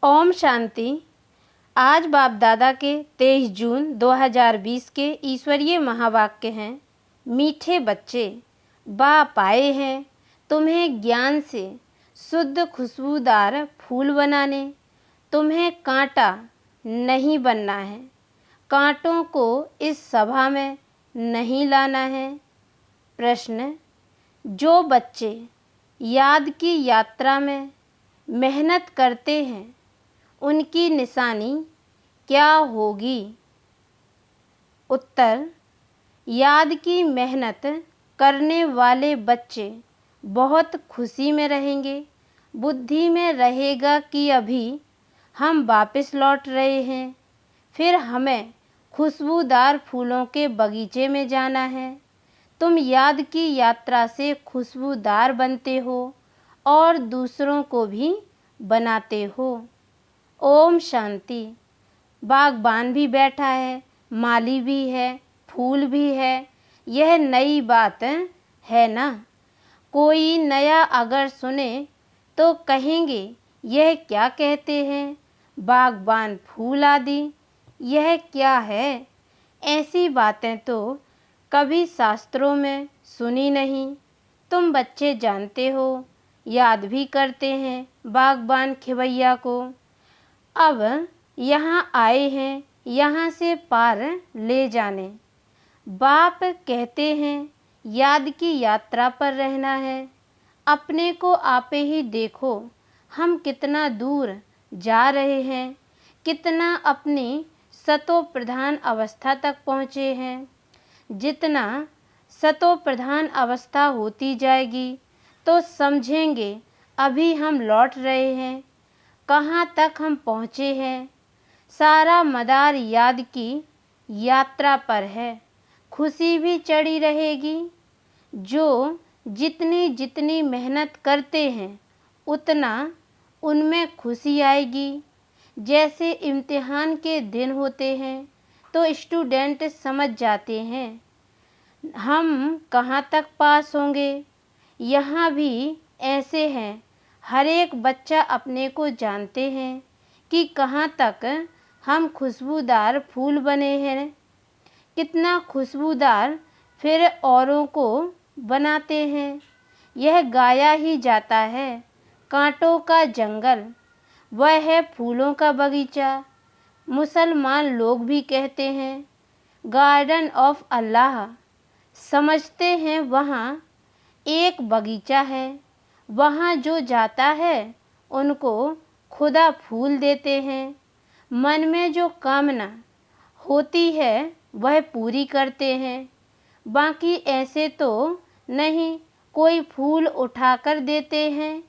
ओम शांति। आज बाप दादा के 23 जून 2020 के ईश्वरीय महावाक्य हैं। मीठे बच्चे, बाप आए हैं तुम्हें ज्ञान से शुद्ध खुशबूदार फूल बनाने। तुम्हें कांटा नहीं बनना है, कांटों को इस सभा में नहीं लाना है। प्रश्न: जो बच्चे याद की यात्रा में मेहनत करते हैं उनकी निशानी क्या होगी? उत्तर: याद की मेहनत करने वाले बच्चे बहुत खुशी में रहेंगे। बुद्धि में रहेगा कि अभी हम वापस लौट रहे हैं, फिर हमें खुशबूदार फूलों के बगीचे में जाना है। तुम याद की यात्रा से खुशबूदार बनते हो और दूसरों को भी बनाते हो। ओम शांति। बागबान भी बैठा है, माली भी है, फूल भी है। यह नई बात है ना? कोई नया अगर सुने तो कहेंगे यह क्या कहते हैं, बागबान फूल आदि, यह क्या है? ऐसी बातें तो कभी शास्त्रों में सुनी नहीं। तुम बच्चे जानते हो, याद भी करते हैं बागबान खिवैया को। अब यहाँ आए हैं यहाँ से पार ले जाने। बाप कहते हैं याद की यात्रा पर रहना है। अपने को आपे ही देखो, हम कितना दूर जा रहे हैं, कितना अपनी सतो प्रधान अवस्था तक पहुँचे हैं। जितना सतो प्रधान अवस्था होती जाएगी तो समझेंगे अभी हम लौट रहे हैं, कहाँ तक हम पहुँचे हैं। सारा मदार याद की यात्रा पर है। खुशी भी चढ़ी रहेगी। जो जितनी जितनी मेहनत करते हैं उतना उनमें खुशी आएगी। जैसे इम्तिहान के दिन होते हैं तो स्टूडेंट समझ जाते हैं हम कहाँ तक पास होंगे। यहाँ भी ऐसे हैं, हर एक बच्चा अपने को जानते हैं कि कहाँ तक हम खुशबूदार फूल बने हैं, कितना खुशबूदार फिर औरों को बनाते हैं। यह गाया ही जाता है, कांटों का जंगल वह है फूलों का बगीचा। मुसलमान लोग भी कहते हैं गार्डन ऑफ अल्लाह। समझते हैं वहाँ एक बगीचा है, वहाँ जो जाता है उनको खुदा फूल देते हैं। मन में जो कामना होती है वह पूरी करते हैं। बाकी ऐसे तो नहीं, कोई फूल उठाकर देते हैं।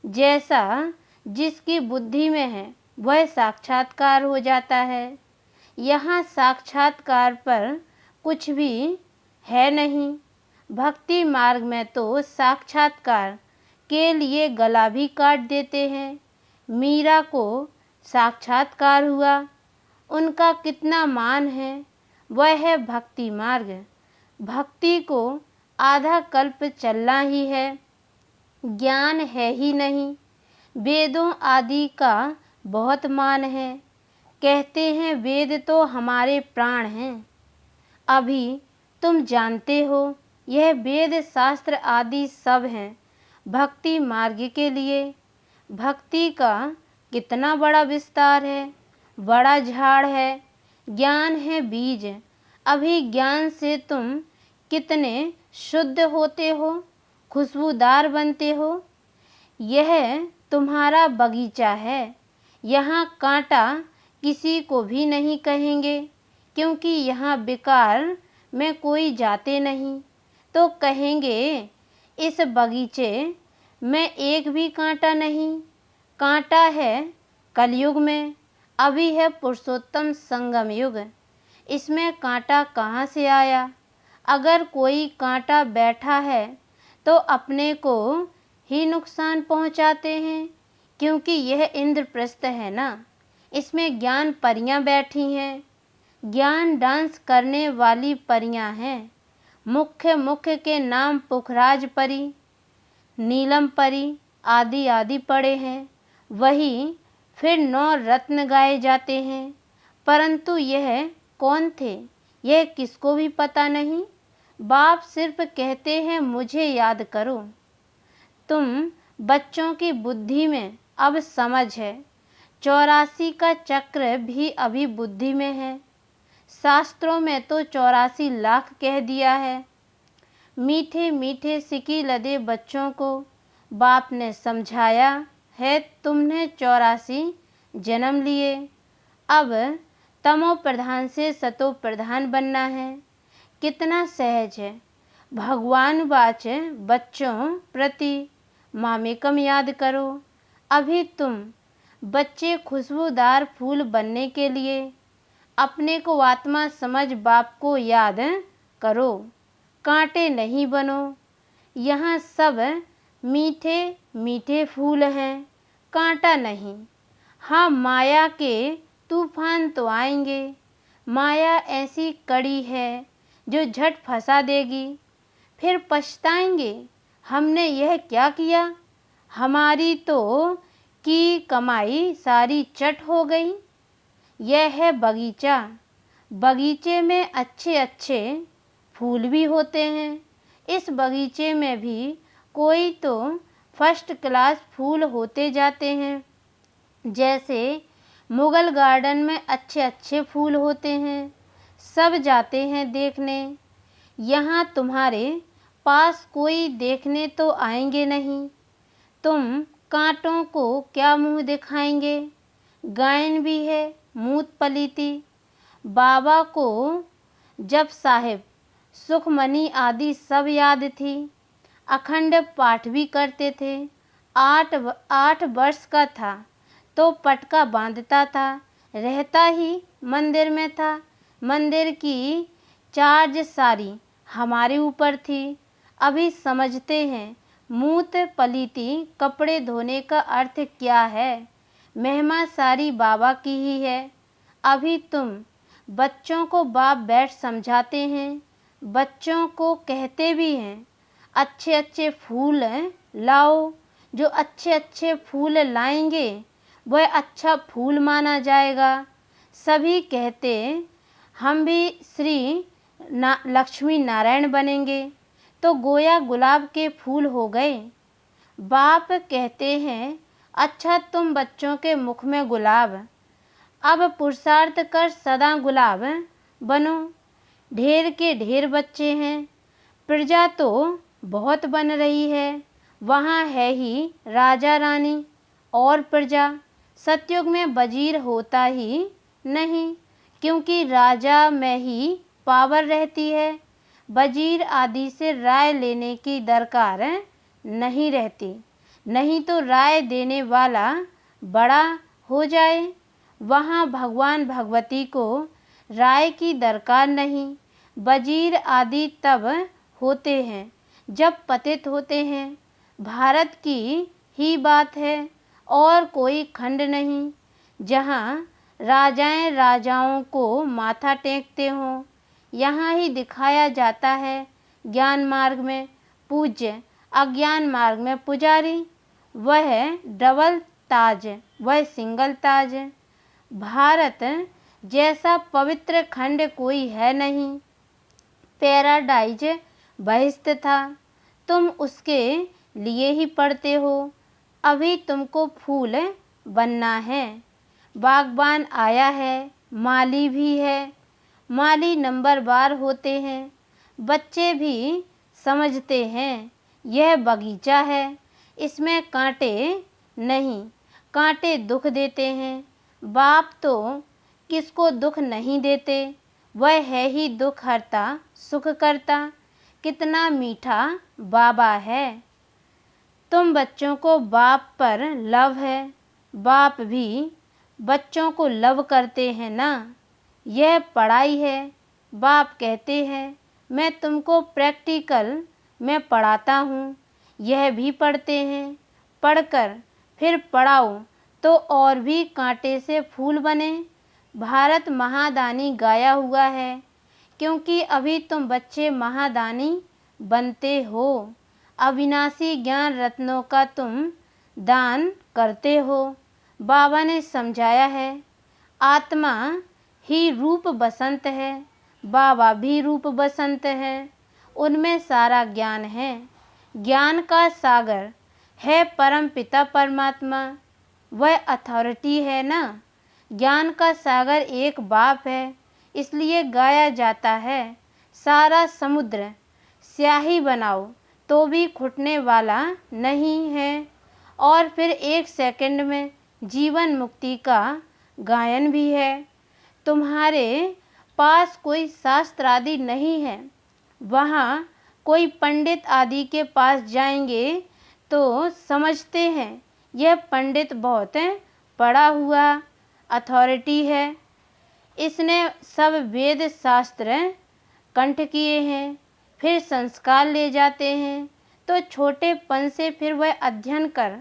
जैसा जिसकी बुद्धि में है वह साक्षात्कार हो जाता है। यहाँ साक्षात्कार पर कुछ भी है नहीं। भक्ति मार्ग में तो साक्षात्कार के लिए गला भी काट देते हैं। मीरा को साक्षात्कार हुआ, उनका कितना मान है। वह है भक्ति मार्ग। भक्ति को आधा कल्प चलना ही है, ज्ञान है ही नहीं। वेदों आदि का बहुत मान है। कहते हैं वेद तो हमारे प्राण हैं। अभी तुम जानते हो यह वेद शास्त्र आदि सब हैं भक्ति मार्ग के लिए। भक्ति का कितना बड़ा विस्तार है, बड़ा झाड़ है। ज्ञान है बीज। अभी ज्ञान से तुम कितने शुद्ध होते हो, खुशबूदार बनते हो। यह तुम्हारा बगीचा है। यहाँ कांटा किसी को भी नहीं कहेंगे, क्योंकि यहाँ बेकार में कोई जाते नहीं। तो कहेंगे इस बगीचे में एक भी कांटा नहीं। कांटा है कलयुग में, अभी है पुरुषोत्तम संगम युग। इसमें कांटा कहाँ से आया? अगर कोई कांटा बैठा है तो अपने को ही नुकसान पहुँचाते हैं, क्योंकि यह इंद्रप्रस्थ है ना। इसमें ज्ञान परियां बैठी हैं। ज्ञान डांस करने वाली परियां हैं। मुख्य के नाम पुखराज परी, नीलम परी आदि आदि पड़े हैं। वही फिर 9 रत्न गाए जाते हैं, परंतु यह कौन थे यह किसको भी पता नहीं। बाप सिर्फ कहते हैं मुझे याद करो। तुम बच्चों की बुद्धि में अब समझ है, 84 का चक्र भी अभी बुद्धि में है। शास्त्रों में तो 84 लाख कह दिया है। मीठे मीठे सिकी लदे बच्चों को बाप ने समझाया है, तुमने 84 जन्म लिए, अब तमो प्रधान से सतो प्रधान बनना है। कितना सहज है। भगवान वाच बच्चों प्रति मामेकम याद करो। अभी तुम बच्चे खुशबूदार फूल बनने के लिए अपने को आत्मा समझ बाप को याद करो, कांटे नहीं बनो। यहाँ सब मीठे मीठे फूल हैं, कांटा नहीं। हाँ, माया के तूफान तो आएंगे, माया ऐसी कड़ी है जो झट फंसा देगी, फिर पछताएंगे हमने यह क्या किया, हमारी तो की कमाई सारी चट हो गई। यह है बगीचा, बगीचे में अच्छे अच्छे फूल भी होते हैं। इस बगीचे में भी कोई तो फर्स्ट क्लास फूल होते जाते हैं, जैसे मुगल गार्डन में अच्छे अच्छे फूल होते हैं, सब जाते हैं देखने। यहाँ तुम्हारे पास कोई देखने तो आएंगे नहीं, तुम कांटों को क्या मुंह दिखाएंगे। गायन भी है मूत पलीती। बाबा को जब साहिब सुखमनी आदि सब याद थी, अखंड पाठ भी करते थे। 8 वर्ष का था तो पटका बांधता था, रहता ही मंदिर में था। मंदिर की चार्ज सारी हमारे ऊपर थी। अभी समझते हैं मूत पलीती कपड़े धोने का अर्थ क्या है। महिमा सारी बाबा की ही है। अभी तुम बच्चों को बाप बैठ समझाते हैं, बच्चों को कहते भी हैं अच्छे अच्छे फूल लाओ। जो अच्छे अच्छे फूल लाएंगे वह अच्छा फूल माना जाएगा। सभी कहते हम भी श्री लक्ष्मी नारायण बनेंगे, तो गोया गुलाब के फूल हो गए। बाप कहते हैं अच्छा तुम बच्चों के मुख में गुलाब, अब पुरुषार्थ कर सदा गुलाब बनो। ढेर के ढेर बच्चे हैं, प्रजा तो बहुत बन रही है, वहाँ है ही राजा रानी और प्रजा। सतयुग में वजीर होता ही नहीं, क्योंकि राजा में ही पावर रहती है। वजीर आदि से राय लेने की दरकार नहीं रहती, नहीं तो राय देने वाला बड़ा हो जाए। वहाँ भगवान भगवती को राय की दरकार नहीं। वजीर आदि तब होते हैं जब पतित होते हैं। भारत की ही बात है और कोई खंड नहीं जहाँ राजाएं राजाओं को माथा टेकते हों। यहाँ ही दिखाया जाता है ज्ञान मार्ग में पूज्य, अज्ञान मार्ग में पुजारी। वह डबल ताज, वह सिंगल ताज। भारत जैसा पवित्र खंड कोई है नहीं। पैराडाइज बहिष्ट था, तुम उसके लिए ही पढ़ते हो। अभी तुमको फूल बनना है। बागबान आया है, माली भी है। माली नंबरवार होते हैं। बच्चे भी समझते हैं यह बगीचा है, इसमें कांटे नहीं, कांटे दुख देते हैं। बाप तो किसको दुख नहीं देते, वह है ही दुख हरता सुख करता। कितना मीठा बाबा है। तुम बच्चों को बाप पर लव है, बाप भी बच्चों को लव करते हैं ना। यह पढ़ाई है। बाप कहते हैं मैं तुमको प्रैक्टिकल में पढ़ाता हूँ, यह भी पढ़ते हैं। पढ़कर फिर पढ़ाओ तो और भी कांटे से फूल बने। भारत महादानी गाया हुआ है, क्योंकि अभी तुम बच्चे महादानी बनते हो। अविनाशी ज्ञान रत्नों का तुम दान करते हो। बाबा ने समझाया है, आत्मा ही रूप बसंत है, बाबा भी रूप बसंत है, उनमें सारा ज्ञान है। ज्ञान का सागर है परम पिता परमात्मा, वह अथॉरिटी है ना। ज्ञान का सागर एक बाप है, इसलिए गाया जाता है, सारा समुद्र स्याही बनाओ तो भी घुटने वाला नहीं है। और फिर 1 सेकंड में जीवन मुक्ति का गायन भी है। तुम्हारे पास कोई शास्त्र आदि नहीं है, वहाँ कोई पंडित आदि के पास जाएंगे तो समझते हैं यह पंडित बहुत पढ़ा हुआ अथॉरिटी है, इसने सब वेद शास्त्र कंठ किए हैं। फिर संस्कार ले जाते हैं तो छोटेपन से फिर वह अध्ययन कर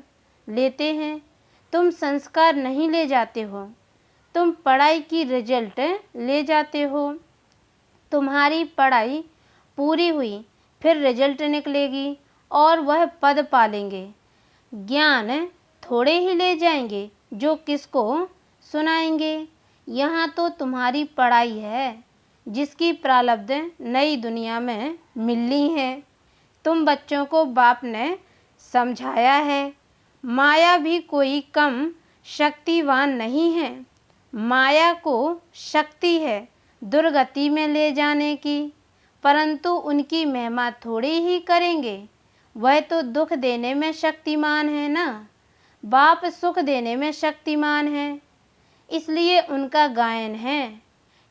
लेते हैं। तुम संस्कार नहीं ले जाते हो, तुम पढ़ाई की रिजल्ट ले जाते हो। तुम्हारी पढ़ाई पूरी हुई, फिर रिजल्ट निकलेगी और वह पद पालेंगे। ज्ञान थोड़े ही ले जाएंगे जो किसको सुनाएंगे। यहाँ तो तुम्हारी पढ़ाई है जिसकी प्रारब्ध नई दुनिया में मिलनी है। तुम बच्चों को बाप ने समझाया है, माया भी कोई कम शक्तिवान नहीं है। माया को शक्ति है दुर्गति में ले जाने की, परंतु उनकी महिमा थोड़ी ही करेंगे। वह तो दुख देने में शक्तिमान है ना, बाप सुख देने में शक्तिमान है, इसलिए उनका गायन है।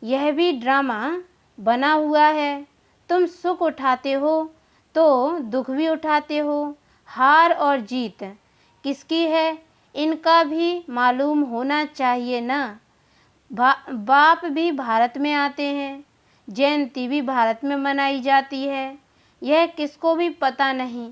यह भी ड्रामा बना हुआ है। तुम सुख उठाते हो तो दुख भी उठाते हो। हार और जीत किसकी है, इनका भी मालूम होना चाहिए ना। बाप भी भारत में आते हैं, जयंती भी भारत में मनाई जाती है। यह किसको भी पता नहीं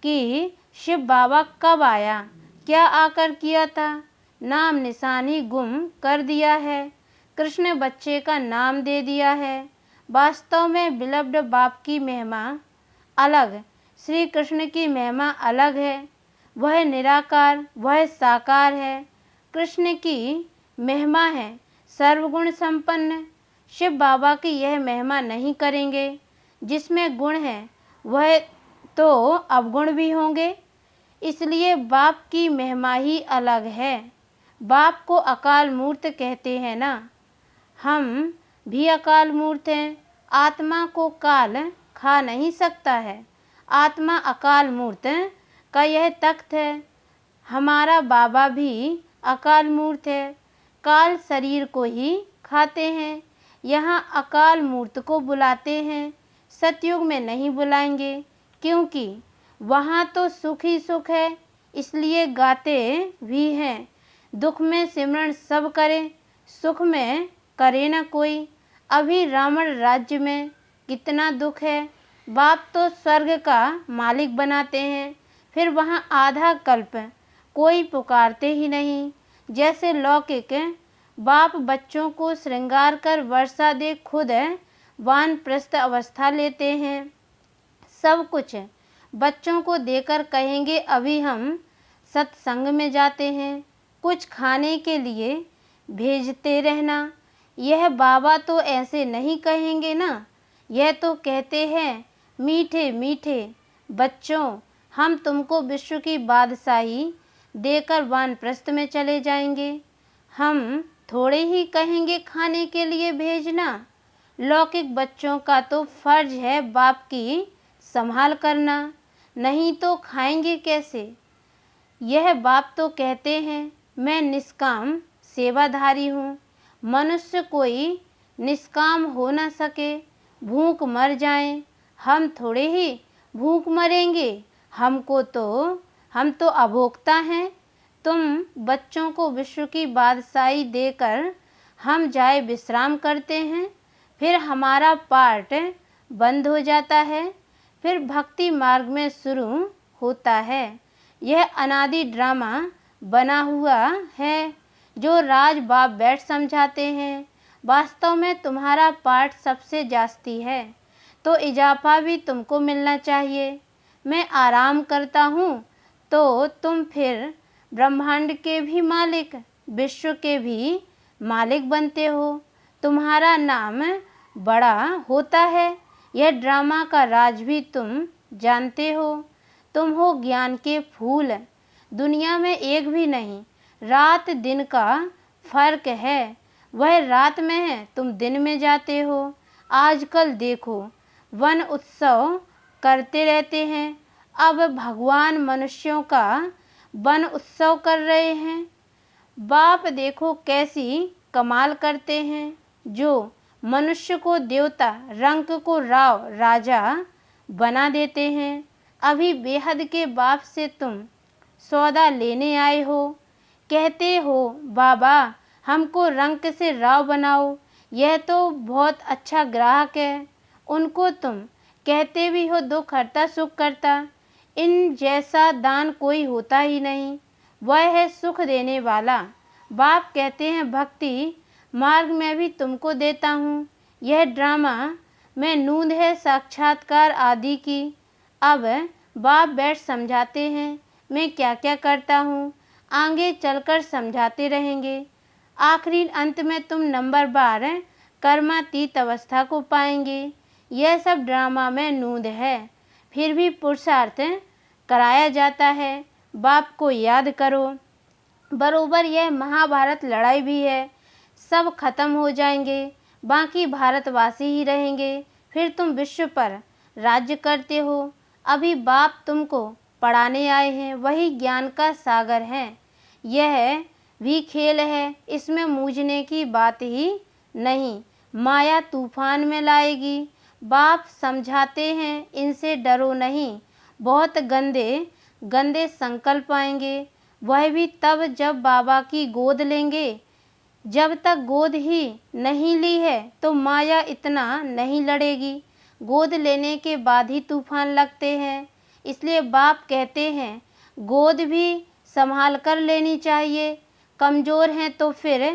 कि शिव बाबा कब आया, क्या आकर किया था। नाम निशान ही गुम कर दिया है, कृष्ण बच्चे का नाम दे दिया है। वास्तव में बिलव्ड बाप की महिमा अलग, श्री कृष्ण की महिमा अलग है। वह निराकार, वह साकार है। कृष्ण की महिमा है सर्वगुण संपन्न। शिव बाबा की यह महिमा नहीं करेंगे। जिसमें गुण है वह तो अवगुण भी होंगे, इसलिए बाप की महिमा ही अलग है। बाप को अकाल मूर्त कहते हैं ना, हम भी अकाल मूर्त हैं। आत्मा को काल खा नहीं सकता है, आत्मा अकाल मूर्त का यह तख्त है। हमारा बाबा भी अकाल मूर्त है, काल शरीर को ही खाते हैं। यहाँ अकाल मूर्त को बुलाते हैं, सतयुग में नहीं बुलाएंगे, क्योंकि वहाँ तो सुख ही सुख है, इसलिए गाते भी हैं। दुख में सिमरन सब करें, सुख में करे न कोई। अभी रावण राज्य में कितना दुख है, बाप तो स्वर्ग का मालिक बनाते हैं, फिर वहाँ आधा कल्प कोई पुकारते ही नहीं। जैसे लौकिक बाप बच्चों को श्रृंगार कर वर्षा दे, खुद वानप्रस्थ अवस्था लेते हैं। सब कुछ बच्चों को देकर कहेंगे अभी हम सत्संग में जाते हैं, कुछ खाने के लिए भेजते रहना। यह बाबा तो ऐसे नहीं कहेंगे ना, यह तो कहते हैं मीठे मीठे बच्चों, हम तुमको विश्व की बादशाही देकर वानप्रस्थ में चले जाएंगे। हम थोड़े ही कहेंगे खाने के लिए भेजना। लौकिक बच्चों का तो फर्ज है बाप की संभाल करना, नहीं तो खाएंगे कैसे। यह बाप तो कहते हैं मैं निष्काम सेवाधारी हूँ। मनुष्य कोई निष्काम हो न सके, भूख मर जाएं, हम थोड़े ही भूख मरेंगे। हम तो अभोक्ता हैं। तुम बच्चों को विश्व की बादशाही देकर हम जाए विश्राम करते हैं, फिर हमारा पार्ट बंद हो जाता है, फिर भक्ति मार्ग में शुरू होता है। यह अनादि ड्रामा बना हुआ है जो राज बाप बैठ समझाते हैं। वास्तव में तुम्हारा पार्ट सबसे जास्ती है, तो इजाफा भी तुमको मिलना चाहिए। मैं आराम करता हूँ तो तुम फिर ब्रह्मांड के भी मालिक, विश्व के भी मालिक बनते हो। तुम्हारा नाम बड़ा होता है, यह ड्रामा का राज भी तुम जानते हो। तुम हो ज्ञान के फूल, दुनिया में एक भी नहीं। रात दिन का फर्क है, वह रात में है, तुम दिन में जाते हो। आजकल देखो वन उत्सव करते रहते हैं, अब भगवान मनुष्यों का वन उत्सव कर रहे हैं। बाप देखो कैसी कमाल करते हैं, जो मनुष्य को देवता, रंक को राव राजा बना देते हैं। अभी बेहद के बाप से तुम सौदा लेने आए हो, कहते हो बाबा हमको रंक से राव बनाओ, यह तो बहुत अच्छा ग्राहक है। उनको तुम कहते भी हो दुख हरता सुख करता, इन जैसा दान कोई होता ही नहीं, वह है सुख देने वाला। बाप कहते हैं भक्ति मार्ग में भी तुमको देता हूँ। यह ड्रामा में नूंद है साक्षात्कार आदि की। अब बाप बैठ समझाते हैं मैं क्या क्या करता हूँ, आगे चलकर समझाते रहेंगे। आखिरी अंत में तुम नंबर 12 कर्मातीत अवस्था को पाएंगे। यह सब ड्रामा में नूंद है, फिर भी पुरुषार्थ कराया जाता है। बाप को याद करो, बरोबर यह महाभारत लड़ाई भी है, सब खत्म हो जाएंगे, बाकी भारतवासी ही रहेंगे, फिर तुम विश्व पर राज्य करते हो। अभी बाप तुमको पढ़ाने आए हैं, वही ज्ञान का सागर है। यह भी खेल है, इसमें मूझने की बात ही नहीं, माया तूफान में लाएगी। बाप समझाते हैं इनसे डरो नहीं, बहुत गंदे गंदे संकल्प आएंगे, वह भी तब जब बाबा की गोद लेंगे। जब तक गोद ही नहीं ली है तो माया इतना नहीं लड़ेगी, गोद लेने के बाद ही तूफान लगते हैं। इसलिए बाप कहते हैं गोद भी संभाल कर लेनी चाहिए, कमज़ोर हैं तो फिर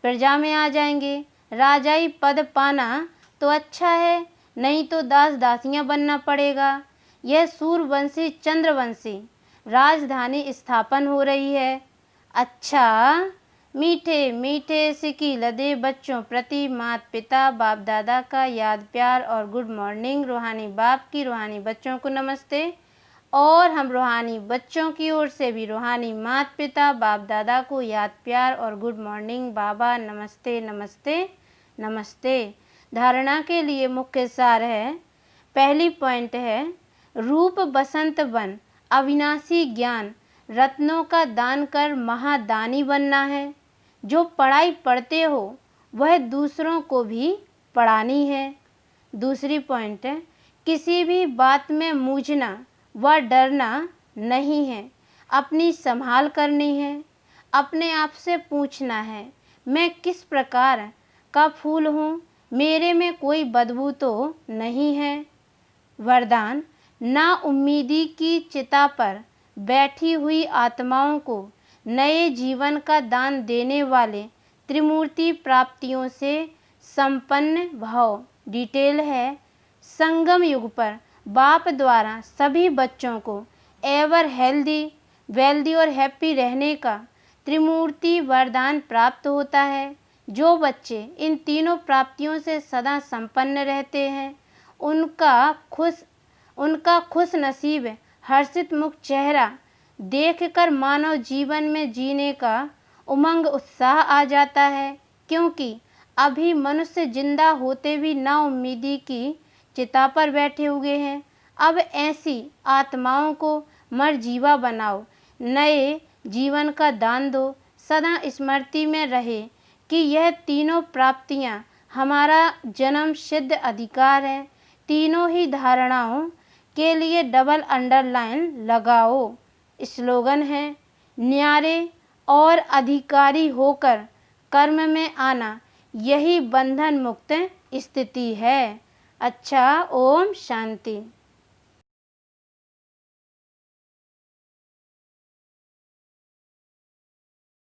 प्रजा में आ जाएंगे। राजाई पद पाना तो अच्छा है, नहीं तो दास दासियां बनना पड़ेगा। यह सूर्यवंशी चंद्रवंशी राजधानी स्थापन हो रही है। अच्छा, मीठे मीठे सिकी लदे बच्चों प्रति माता पिता बाप दादा का याद प्यार और गुड मॉर्निंग। रूहानी बाप की रूहानी बच्चों को नमस्ते, और हम रूहानी बच्चों की ओर से भी रूहानी माता पिता बाप दादा को याद प्यार और गुड मॉर्निंग। बाबा नमस्ते नमस्ते नमस्ते। धारणा के लिए मुख्य सार है, पहली पॉइंट है रूप बसंत बन अविनाशी ज्ञान रत्नों का दान कर महादानी बनना है। जो पढ़ाई पढ़ते हो वह दूसरों को भी पढ़ानी है। दूसरी पॉइंट है किसी भी बात में मूझना व डरना नहीं है, अपनी संभाल करनी है। अपने आप से पूछना है मैं किस प्रकार का फूल हूँ, मेरे में कोई बदबू तो नहीं है। वरदान, ना उम्मीदी की चिता पर बैठी हुई आत्माओं को नए जीवन का दान देने वाले त्रिमूर्ति प्राप्तियों से संपन्न भाव। डिटेल है, संगम युग पर बाप द्वारा सभी बच्चों को एवर हेल्दी वेल्दी और हैप्पी रहने का त्रिमूर्ति वरदान प्राप्त होता है। जो बच्चे इन तीनों प्राप्तियों से सदा संपन्न रहते हैं उनका खुश नसीब हर्षित मुख चेहरा देखकर मानव जीवन में जीने का उमंग उत्साह आ जाता है, क्योंकि अभी मनुष्य जिंदा होते भी ना उम्मीदी की चिता पर बैठे हुए हैं। अब ऐसी आत्माओं को मरजीवा बनाओ, नए जीवन का दान दो। सदा स्मृति में रहे कि यह तीनों प्राप्तियां हमारा जन्म सिद्ध अधिकार है। तीनों ही धारणाओं के लिए डबल अंडरलाइन लगाओ। स्लोगन है, न्यारे और अधिकारी होकर कर्म में आना, यही बंधन मुक्त स्थिति है। अच्छा, ओम शांति।